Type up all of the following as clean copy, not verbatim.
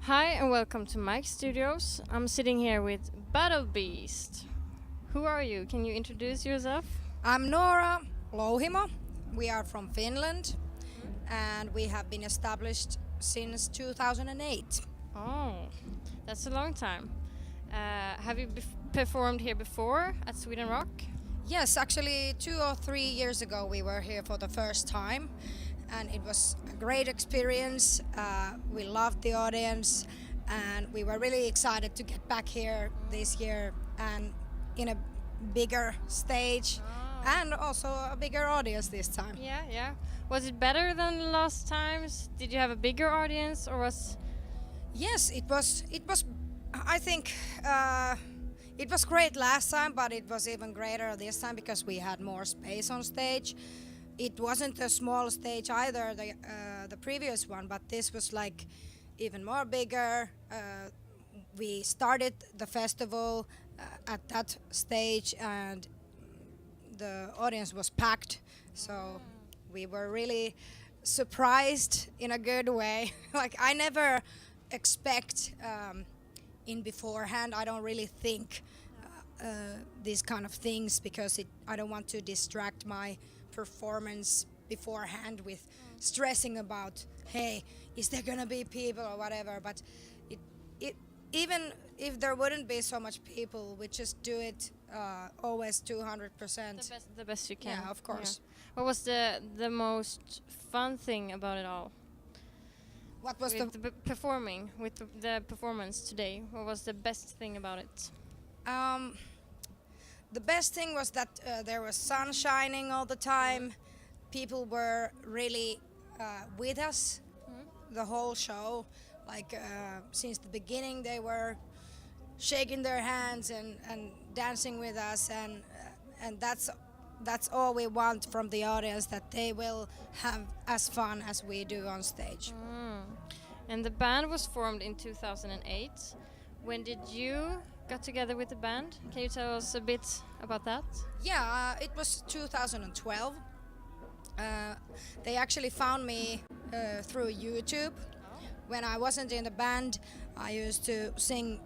Hi and welcome to Mike Studios. I'm sitting here with Battle Beast. Who are you? Can you introduce yourself? I'm Nora Louhimo. We are from Finland and we have been established since 2008. Oh, that's a long time. Have you performed here before at Sweden Rock? Yes, actually 2 or 3 years ago we were here for the first time and it was a great experience. We loved the audience and we were really excited to get back here this year and in a bigger stage and also a bigger audience this time. Yeah. Was it better than the last times? Did you have a bigger audience or was... Yes, it was. I think it was great last time, but it was even greater this time because we had more space on stage. It wasn't a small stage either, the previous one, but this was like even more bigger. We started the festival at that stage, and the audience was packed. So we were really surprised in a good way. Like I never expect in beforehand. I don't really think these kind of things because I don't want to distract my performance beforehand with stressing about, hey, is there gonna be people or whatever. But it even if there wouldn't be so much people, we just do it always 200%. The best you can. Yeah, of course. Yeah. What was the most fun thing about it all? What was performing with the performance today? What was the best thing about it? The best thing was that there was sun shining all the time. People were really with us the whole show. Like since the beginning, they were shaking their hands and dancing with us, and that's all we want from the audience, that they will have as fun as we do on stage. And the band was formed in 2008. When did you got together with the band? Can you tell us a bit about that? Yeah, it was 2012. They actually found me through YouTube. When I wasn't in the band, I used to sing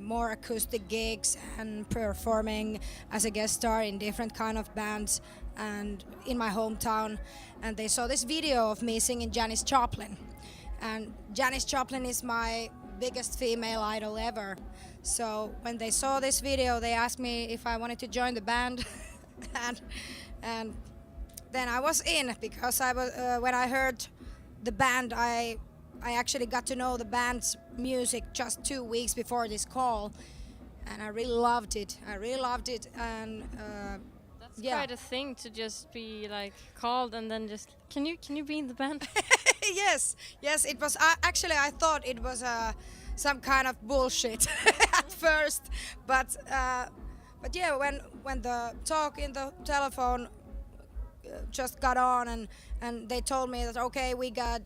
more acoustic gigs and performing as a guest star in different kind of bands and in my hometown. And they saw this video of me singing Janis Joplin. And Janis Joplin is my biggest female idol ever. So when they saw this video, they asked me if I wanted to join the band, and then I was in because I was when I heard the band, I actually got to know the band's music just 2 weeks before this call, and I really loved it. And that's quite a thing to just be like called and then just can you be in the band? Yes, it was. Actually, I thought it was some kind of bullshit at first, but yeah, when the talk in the telephone just got on and they told me that okay, we got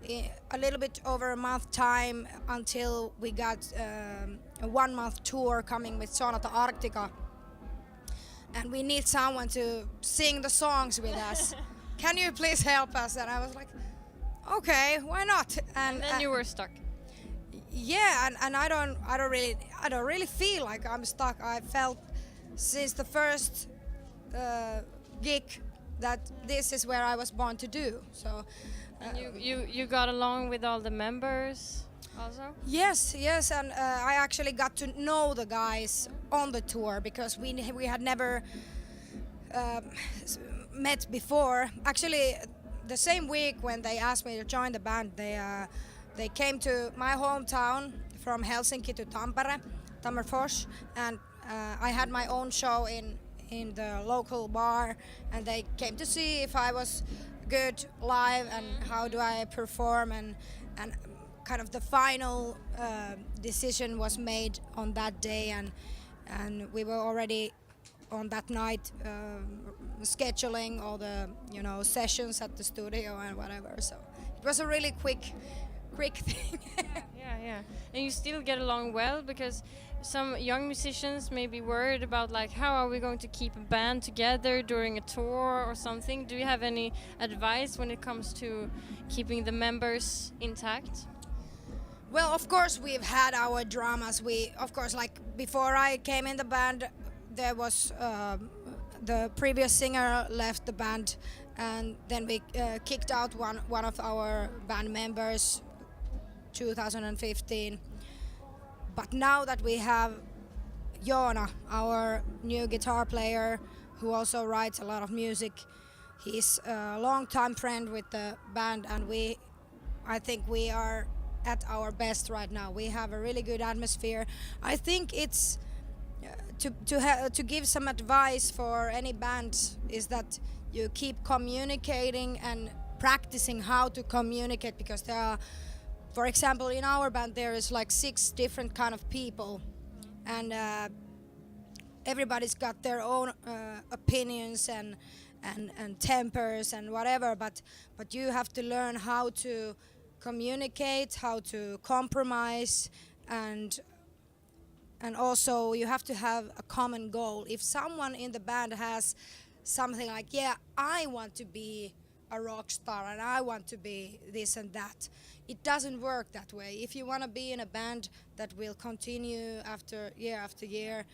a little bit over a month time until we got a 1 month tour coming with Sonata Arctica, and we need someone to sing the songs with us. Can you please help us? And I was like, okay, why not? And then you were stuck. Yeah, and I don't really feel like I'm stuck. I felt since the first gig that this is where I was born to do. So. And you got along with all the members also? Yes, and I actually got to know the guys on the tour because we had never met before. Actually, the same week when they asked me to join the band, they came to my hometown from Helsinki to Tammerfors, and I had my own show in the local bar, and they came to see if I was good live and how do I perform, and kind of the final decision was made on that day, and we were already on that night scheduling all the sessions at the studio and whatever. So it was a really quick thing. Yeah. And you still get along well, because some young musicians may be worried about like how are we going to keep a band together during a tour or something. Do you have any advice when it comes to keeping the members intact? Well, of course, we've had our dramas. We, of course, like before I came in the band, there was the previous singer left the band, and then we kicked out one of our band members, 2015. But now that we have Joona, our new guitar player, who also writes a lot of music, he's a long-time friend with the band, and I think we are at our best right now. We have a really good atmosphere. I think it's to give some advice for any band is that you keep communicating and practicing how to communicate, because there are, for example, in our band there is like 6 different kind of people, and everybody's got their own opinions and tempers and whatever, but you have to learn how to communicate, how to compromise, and also you have to have a common goal. If someone in the band has something like, yeah, I want to be a rock star and I want to be this and that, it doesn't work that way. If you want to be in a band that will continue after year,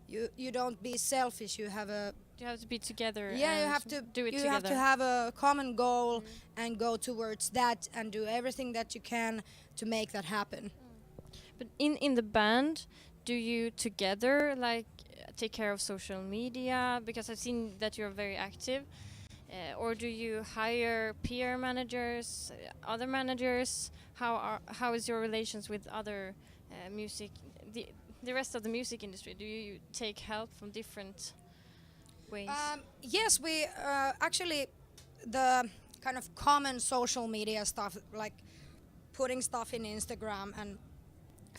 you don't be selfish. You have to be together. Yeah, you have to do it you together. have to have a common goal and go towards that and do everything that you can to make that happen. But in the band, do you together like take care of social media? Because I've seen that you're very active. Or do you hire peer managers, other managers? How is your relations with other music, the rest of the music industry? Do you take help from different ways? Yes, we actually, the kind of common social media stuff, like putting stuff in Instagram and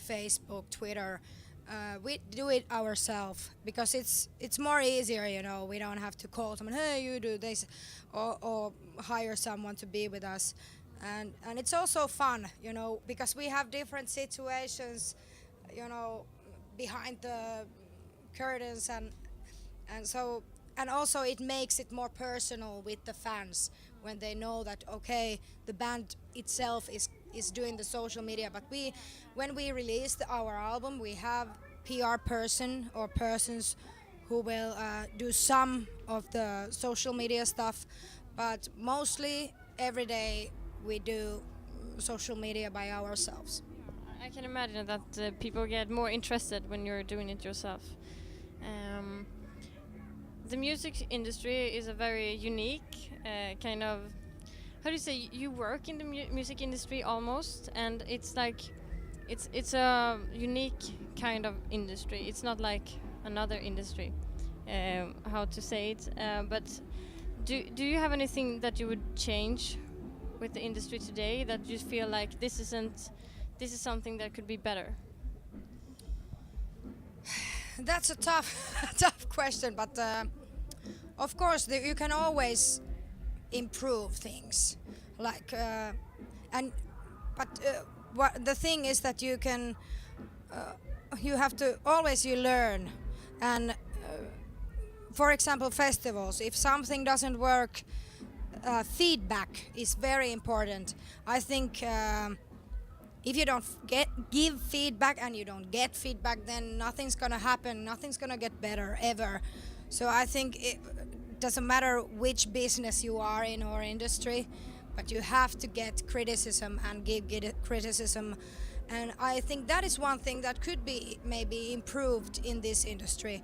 Facebook, Twitter, we do it ourselves because it's more easier, you know. We don't have to call someone, hey, you do this, or hire someone to be with us, and it's also fun, you know, because we have different situations, you know, behind the curtains, and so, and also it makes it more personal with the fans when they know that, okay, the band itself is doing the social media. But when we released our album, we have PR person or persons who will do some of the social media stuff, but mostly every day we do social media by ourselves. I can imagine that people get more interested when you're doing it yourself. The music industry is a very unique kind of, how do you say, you work in the music industry almost, and it's like it's a unique kind of industry. It's not like another industry, how to say it, but do you have anything that you would change with the industry today, that you feel like this is something that could be better? That's a tough question, but of course you can always improve things. Like what the thing is that you can you have to always learn, and for example, festivals. If something doesn't work, feedback is very important. I think. If you don't give feedback and you don't get feedback, then nothing's gonna happen. Nothing's gonna get better ever. So I think it doesn't matter which business you are in or industry, but you have to get criticism and give criticism. And I think that is one thing that could be maybe improved in this industry,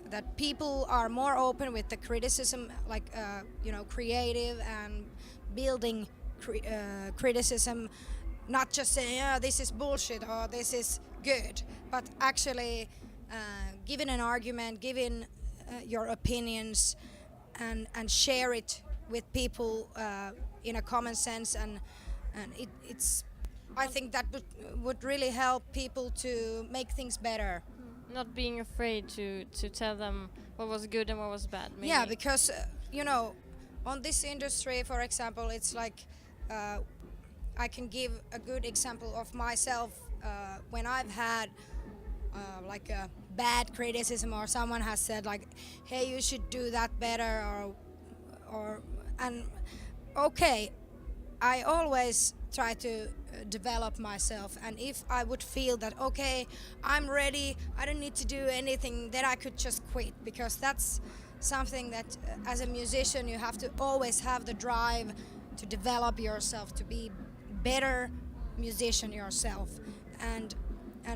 that people are more open with the criticism, like creative and building criticism. Not just saying, oh, this is bullshit or this is good, but actually giving an argument, giving your opinions, and share it with people in a common sense, and it's. I think that would really help people to make things better. Not being afraid to tell them what was good and what was bad. Maybe. Yeah, because on this industry, for example, it's like. I can give a good example of myself when I've had like a bad criticism, or someone has said like, hey, you should do that better, or and okay, I always try to develop myself, and if I would feel that okay, I'm ready, I don't need to do anything, then I could just quit, because that's something that as a musician you have to always have the drive to develop yourself, to be better musician yourself. And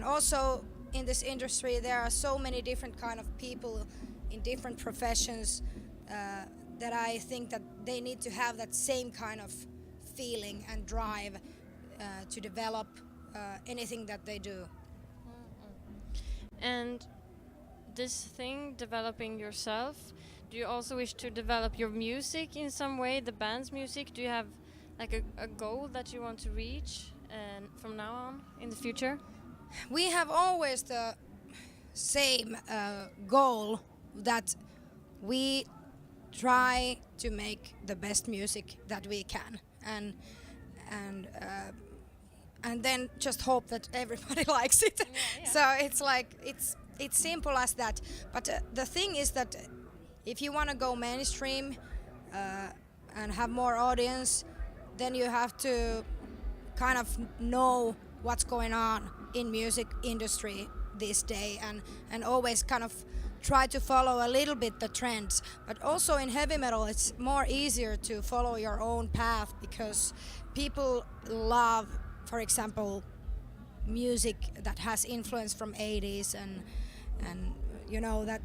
also in this industry there are so many different kind of people in different professions, that I think that they need to have that same kind of feeling and drive to develop anything that they do. And this thing, developing yourself, do you also wish to develop your music in some way, the band's music? Do you have like a goal that you want to reach from now on in the future? We have always the same goal, that we try to make the best music that we can, and then just hope that everybody likes it. Yeah. So it's like it's simple as that. But the thing is that if you want to go mainstream and have more audience, then you have to kind of know what's going on in music industry this day, and always kind of try to follow a little bit the trends. But also in heavy metal it's more easier to follow your own path, because people love, for example, music that has influence from 80s and you know, that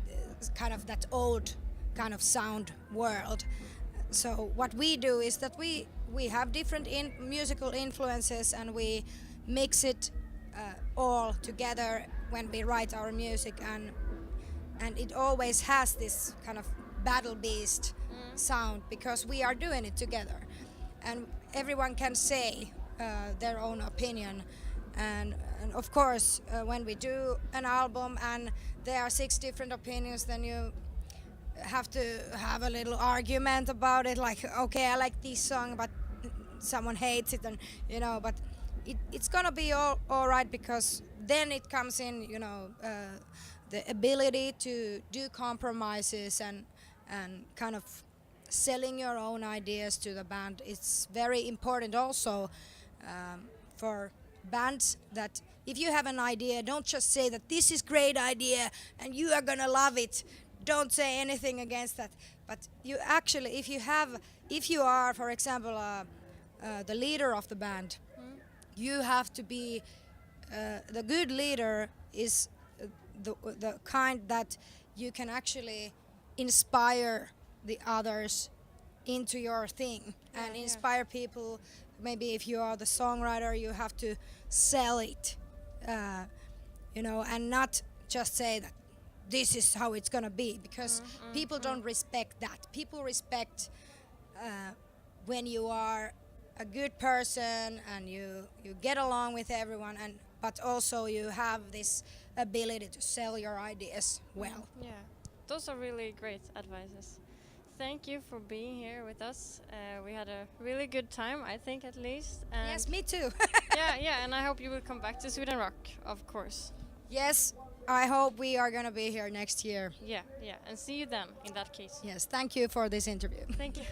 kind of that old kind of sound world. So what we do is that we have different musical influences, and we mix it all together when we write our music, and it always has this kind of battle beast sound, because we are doing it together, and everyone can say their own opinion. And of course when we do an album and there are 6 different opinions, then you have to have a little argument about it, like okay, I like this song but someone hates it, and you know, but it's gonna be all right, because then it comes in, you know, the ability to do compromises and kind of selling your own ideas to the band. It's very important also for bands, that if you have an idea, don't just say that this is great idea and you are gonna love it. Don't say anything against that. But you actually, if you are, for example, the leader of the band, you have to be the good leader is the kind that you can actually inspire the others into your thing, and inspire people. Maybe if you are the songwriter, you have to sell it, you know, and not just say that this is how it's gonna be, because people don't respect that. People respect when you are a good person and you get along with everyone, and but also you have this ability to sell your ideas well. Yeah, those are really great advices. Thank you for being here with us. We had a really good time, I think, at least. And Yes, me too. yeah, and I hope you will come back to Sweden Rock, of course. Yes, I hope we are gonna be here next year. Yeah, and see you then, in that case. Yes, thank you for this interview. Thank you.